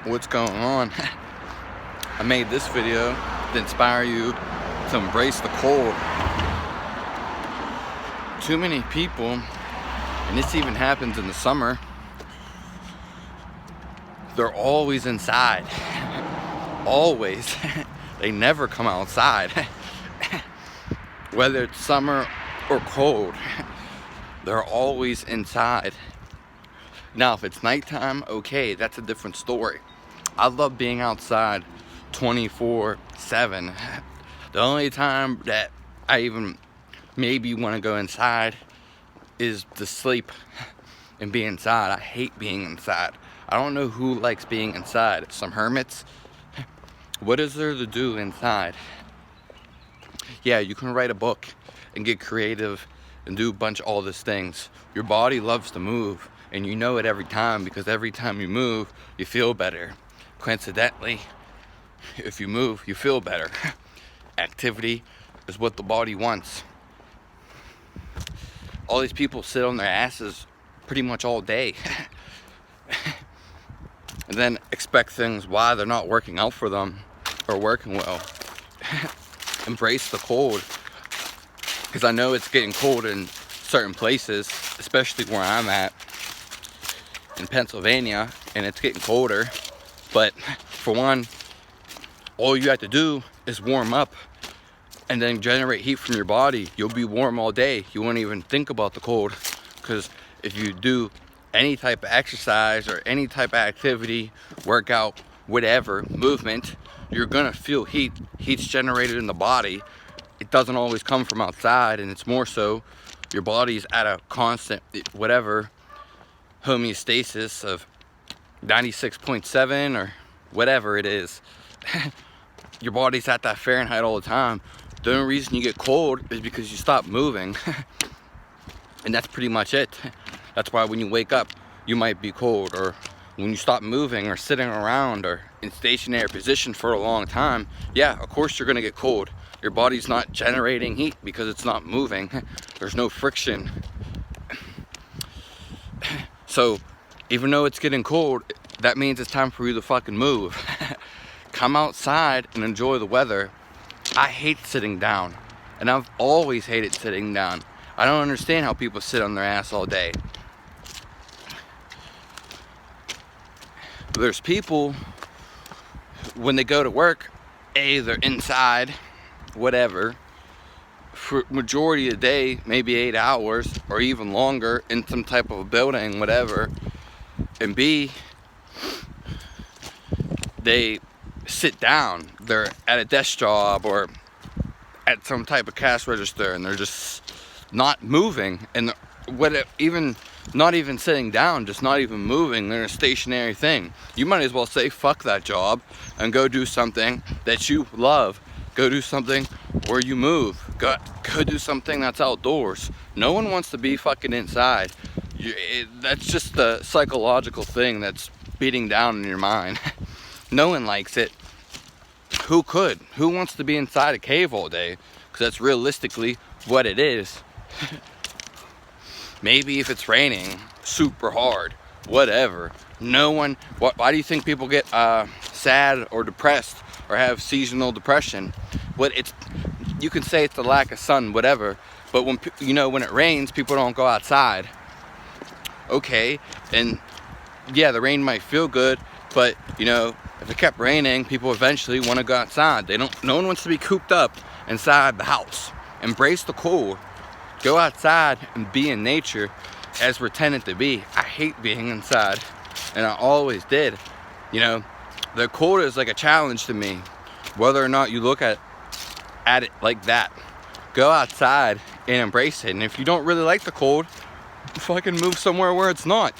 What's going on? I made this video to inspire you to embrace the cold. Too many people, and this even happens in the summer, they're always inside. Always. They never come outside. Whether it's summer or cold, they're always inside. Now, if it's nighttime, okay, that's a different story. I love being outside 24/7. The only time that I even maybe want to go inside is to sleep and be inside. I hate being inside. I don't know who likes being inside. Some hermits. What is there to do inside? Yeah, you can write a book and get creative and do a bunch of all these things. Your body loves to move, and you know it every time, because every time you move, you feel better. Coincidentally, if you move, you feel better. Activity is what the body wants. All these people sit on their asses pretty much all day and then expect things why they're not working out for them or working well. Embrace the cold, because I know it's getting cold in certain places, especially where I'm at in Pennsylvania, and it's getting colder. But for one, all you have to do is warm up and then generate heat from your body. You'll be warm all day. You won't even think about the cold, because if you do any type of exercise or any type of activity, workout, whatever, movement, you're gonna feel heat. Heat's generated in the body. It doesn't always come from outside, and it's more so your body's at a constant, whatever, homeostasis of 96.7 or whatever it is. Your body's at that Fahrenheit all the time. The only reason you get cold is because you stop moving. And that's pretty much it. That's why when you wake up, you might be cold, or when you stop moving or sitting around or in stationary position for a long time, yeah, of course you're gonna get cold. Your body's not generating heat because it's not moving. There's no friction. So even though it's getting cold, that means it's time for you to fucking move. Come outside and enjoy the weather. I hate sitting down, and I've always hated sitting down. I don't understand how people sit on their ass all day. There's people, when they go to work, they're inside, whatever, for majority of the day, maybe 8 hours or even longer in some type of a building, whatever. And B, they sit down. They're at a desk job or at some type of cash register, and they're just not moving. And even not even sitting down, just not even moving. They're a stationary thing. You might as well say fuck that job and go do something that you love. Go do something where you move. Go do something that's outdoors. No one wants to be fucking inside. That's just the psychological thing that's beating down in your mind. No one likes it. Who could? Who wants to be inside a cave all day? Because that's realistically what it is. Maybe if it's raining super hard, whatever. No one. Why do you think people get sad or depressed or have seasonal depression? You can say it's the lack of sun, whatever. But when it rains, people don't go outside. Okay, and yeah, the rain might feel good, but if it kept raining, people eventually want to go outside. No one wants to be cooped up inside the house. Embrace the cold. Go outside and be in nature as we're tended to be. I hate being inside, and I always did. The cold is like a challenge to me, whether or not you look at it like that. Go outside and embrace it. And if you don't really like the cold, fucking move somewhere where it's not.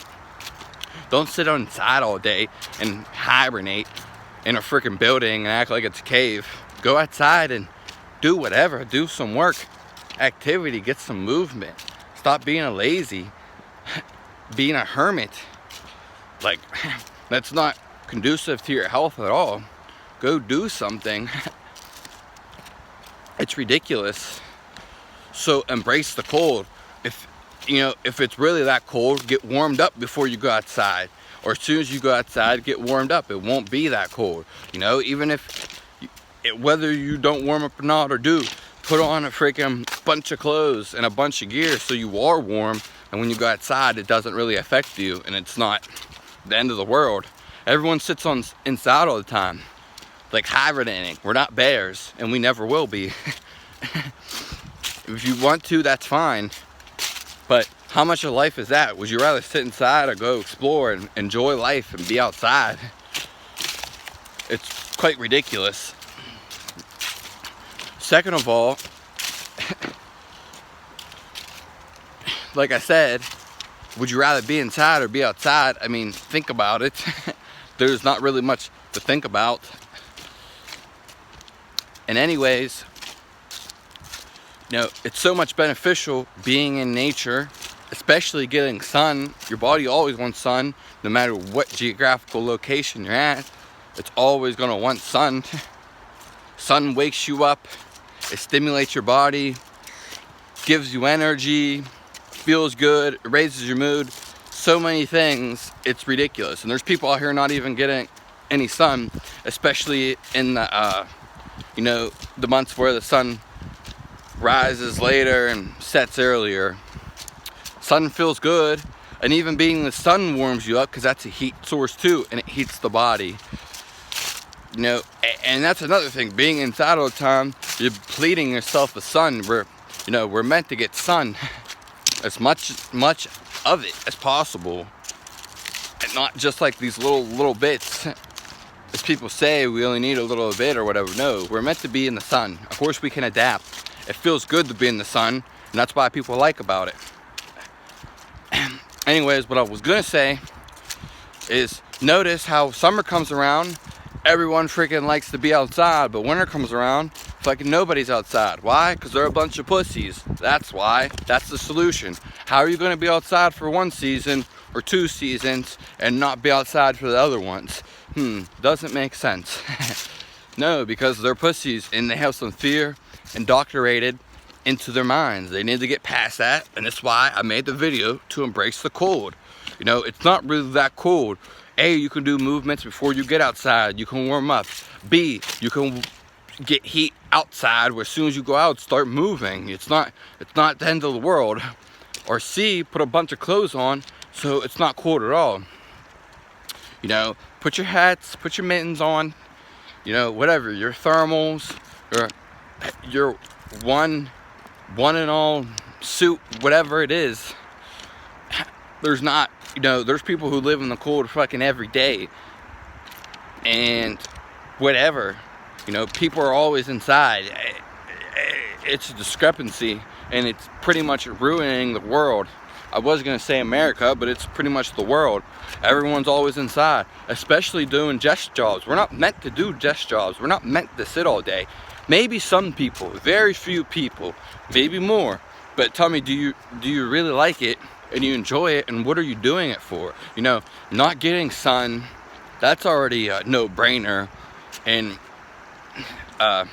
Don't sit inside all day and hibernate in a freaking building and act like it's a cave. Go outside and do whatever. Do some work, activity, get some movement. Stop being a lazy, being a hermit. Like, that's not conducive to your health at all. Go do something. It's ridiculous. So embrace the cold. If it's really that cold, get warmed up before you go outside. or as soon as you go outside, get warmed up. It won't be that cold. You know, even if, whether you don't warm up or not, or do, put on a freaking bunch of clothes and a bunch of gear so you are warm, and when you go outside, it doesn't really affect you, and it's not the end of the world. Everyone sits inside all the time, like hibernating. We're not bears, and we never will be. If you want to, that's fine, but how much of life is that? Would you rather sit inside or go explore and enjoy life and be outside? It's quite ridiculous. Second of all, like I said, would you rather be inside or be outside? I mean, think about it. There's not really much to think about. And anyways, you know, it's so much beneficial being in nature, especially getting sun. Your body always wants sun, no matter what geographical location you're at. It's always gonna want sun. Sun wakes you up, it stimulates your body, gives you energy, feels good, it raises your mood. So many things, it's ridiculous. And there's people out here not even getting any sun, especially in the, you know, the months where the sun rises later and sets earlier. Sun feels good, and even being the sun warms you up, because that's a heat source too, and it heats the body. You know, and that's another thing. Being inside all the time, you're depleting yourself with sun. We're meant to get sun as much of it as possible, and not just like these little bits. As people say, we only need a little bit or whatever. No, we're meant to be in the sun. Of course, we can adapt. It feels good to be in the sun, and that's why people like about it. Anyways, what I was gonna say is, notice how summer comes around, everyone freaking likes to be outside, but winter comes around, fucking nobody's outside. Why? Because they're a bunch of pussies. That's why. That's the solution. How are you gonna be outside for one season or 2 seasons and not be outside for the other ones? Doesn't make sense. No, because they're pussies, and they have some fear indoctrinated into their minds. They need to get past that, and that's why I made the video to embrace the cold. You know, it's not really that cold. A, you can do movements before you get outside. You can warm up. B, you can get heat outside where as soon as you go out, start moving. It's not the end of the world. Or C, put a bunch of clothes on so it's not cold at all. You know, put your hats, put your mittens on, you know, whatever, your thermals, your one and all suit, whatever it is. There's not, you know, there's people who live in the cold fucking every day, and whatever, you know, people are always inside. It's a discrepancy, and it's pretty much ruining the world. I was gonna say America, but it's pretty much the world. Everyone's always inside, especially doing desk jobs. We're not meant to do desk jobs. We're not meant to sit all day. Maybe some people, very few people, maybe more. But tell me, do you really like it, and you enjoy it, and what are you doing it for? You know, not getting sun, that's already a no-brainer, and a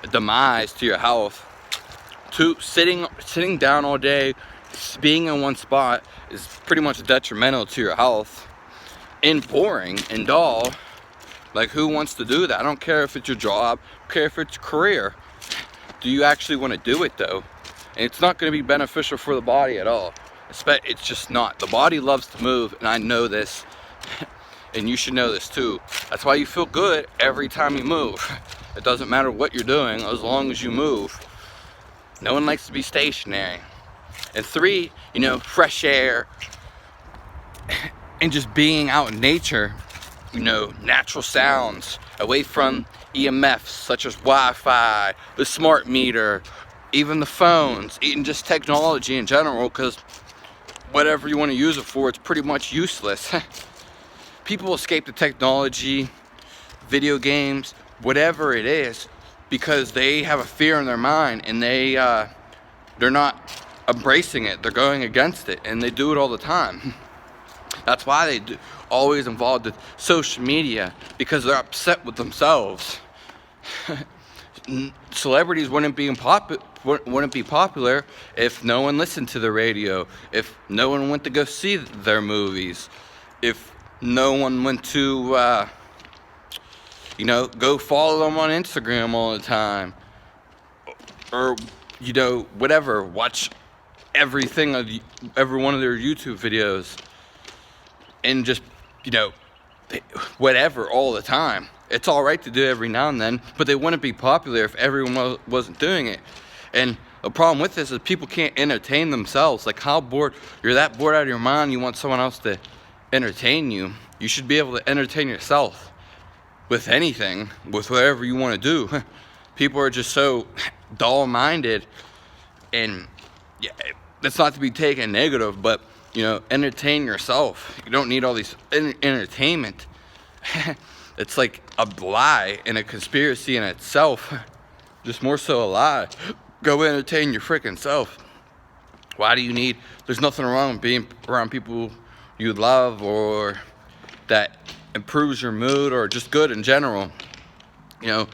demise to your health. Sitting down all day, being in one spot is pretty much detrimental to your health, and boring and dull. Like, who wants to do that? I don't care if it's your job, I don't care if it's your career. Do you actually want to do it though? And it's not going to be beneficial for the body at all. It's just not. The body loves to move, and I know this, and you should know this too. That's why you feel good every time you move. It doesn't matter what you're doing as long as you move. No one likes to be stationary. And 3, you know, fresh air and just being out in nature, you know, natural sounds, away from EMFs such as Wi-Fi, the smart meter, even the phones, even just technology in general, because whatever you want to use it for, it's pretty much useless. People escape the technology, video games, whatever it is, because they have a fear in their mind, and they're not embracing it. They're going against it, and they do it all the time. That's why they always involved with social media, because they're upset with themselves. Celebrities wouldn't be popular if no one listened to the radio, if no one went to go see their movies, if No one went to, you know, go follow them on Instagram all the time. Or, you know, whatever. Watch every one of their YouTube videos. And just, you know, whatever all the time. It's alright to do it every now and then, but they wouldn't be popular if everyone wasn't doing it. And the problem with this is people can't entertain themselves. Like, how bored, you're that bored out of your mind, you want someone else to entertain you. You should be able to entertain yourself with anything, with whatever you want to do. People are just so dull-minded, and yeah, that's not to be taken negative, but you know, entertain yourself. You don't need all these entertainment. It's like a lie and a conspiracy in itself. Just more so a lie. Go entertain your freaking self. Why do you need, there's nothing wrong with being around people you love or that improves your mood or just good in general. You know,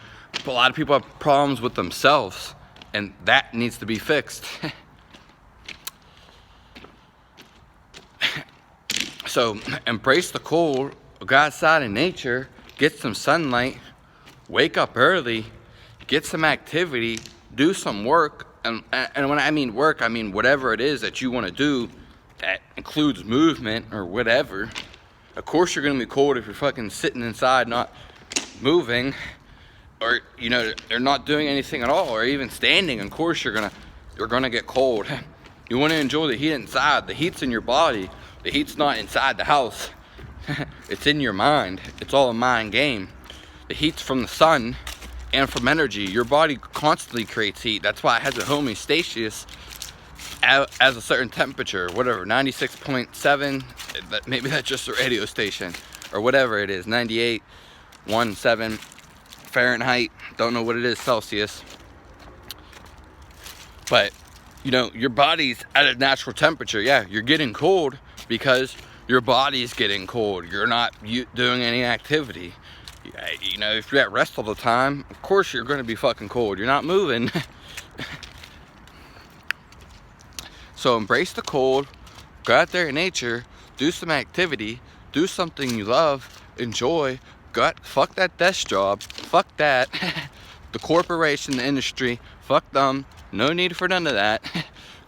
a lot of people have problems with themselves, and that needs to be fixed. So embrace the cold, go outside in nature, get some sunlight, wake up early, get some activity, do some work. And when I mean work, I mean whatever it is that you want to do that includes movement or whatever. Of course you're going to be cold if you're fucking sitting inside not moving, or you know, they're not doing anything at all, or even standing. Of course you're gonna get cold. You want to enjoy the heat inside. The heat's in your body. The heat's not inside the house. It's in your mind. It's all a mind game. The heat's from the sun and from energy. Your body constantly creates heat. That's why it has a homeostasis as a certain temperature, whatever, 96.7, maybe that's just a radio station, or whatever it is, 98.17 Fahrenheit, don't know what it is, Celsius. But, you know, your body's at a natural temperature. Yeah, you're getting cold because your body's getting cold. You're not doing any activity. You know, if you're at rest all the time, of course you're going to be fucking cold. You're not moving. So embrace the cold, go out there in nature, do some activity, do something you love, enjoy, fuck that desk job, fuck that, the corporation, the industry, fuck them, no need for none of that.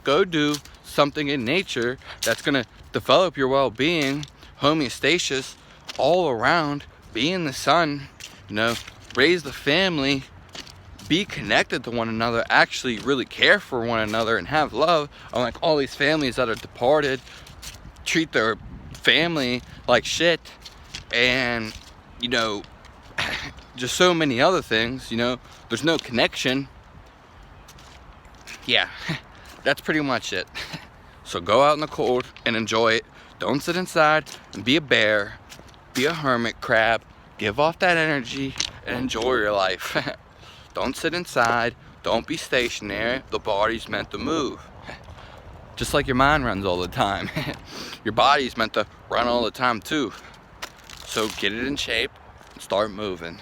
Go do something in nature that's gonna develop your well-being, homeostasis, all around, be in the sun, you know, raise the family, be connected to one another, actually really care for one another and have love. Unlike all these families that are departed, treat their family like shit, and you know, just so many other things. You know, there's no connection. Yeah, that's pretty much it. So go out in the cold and enjoy it. Don't sit inside and be a bear, be a hermit crab, give off that energy and enjoy your life. Don't sit inside, don't be stationary. The body's meant to move. Just like your mind runs all the time. Your body's meant to run all the time too. So get it in shape and start moving.